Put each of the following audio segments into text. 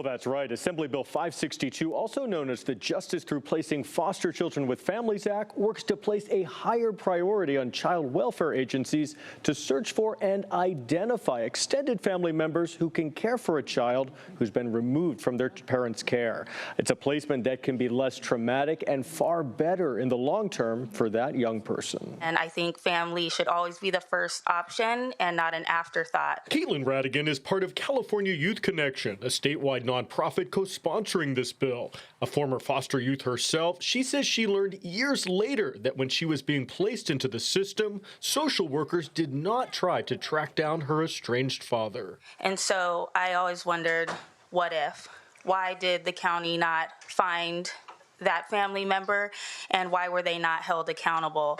Well, that's right. Assembly Bill 562, also known as the Justice Through Placing Foster Children with Families Act, works to place a higher priority on child welfare agencies to search for and identify extended family members who can care for a child who's been removed from their parents' care. It's a placement that can be less traumatic and far better in the long term for that young person. And I think family should always be the first option and not an afterthought. Caitlin Radigan is part of California Youth Connection, a statewide nonprofit co-sponsoring this bill. A former foster youth herself, she says she learned years later that when she was being placed into the system, social workers did not try to track down her estranged father. And so I always wondered, what if? Why did the county not find that family member, and why were they not held accountable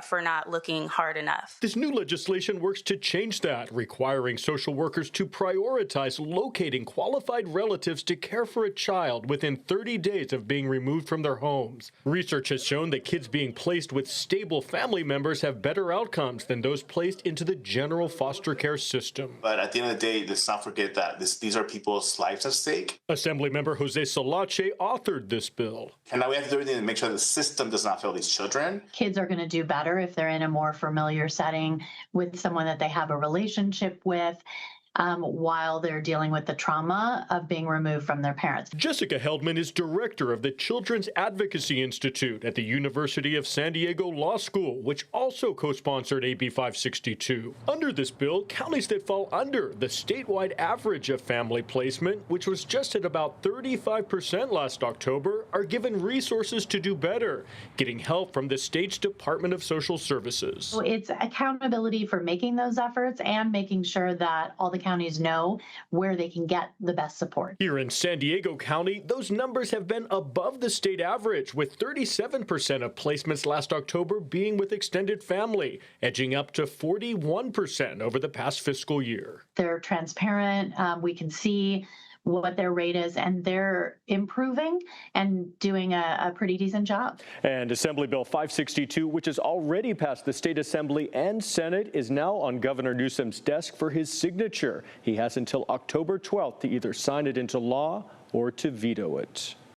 for not looking hard enough? This new legislation works to change that, requiring social workers to prioritize locating qualified relatives to care for a child within 30 days of being removed from their homes. Research has shown that kids being placed with stable family members have better outcomes than those placed into the general foster care system. But at the end of the day, let's not forget that these are people's lives at stake. Assemblymember Jose Solache authored this bill. And now we have to do everything to make sure the system does not fail these children. Kids are going to do better if they're in a more familiar setting with someone that they have a relationship with, while they're dealing with the trauma of being removed from their parents. Jessica Heldman is director of the Children's Advocacy Institute at the University of San Diego Law School, which also co-sponsored AB 562. Under this bill, counties that fall under the statewide average of family placement, which was just at about 35% last October, are given resources to do better, getting help from the state's Department of Social Services. So it's accountability for making those efforts and making sure that all the counties know where they can get the best support. Here in San Diego County, those numbers have been above the state average, with 37% of placements last October being with extended family, edging up to 41% over the past fiscal year. They're transparent. We can see what their rate is, and they're improving and doing a pretty decent job. And Assembly Bill 562, which has already passed the State Assembly and Senate, is now on Governor Newsom's desk for his signature. He has until October 12th to either sign it into law or to veto it.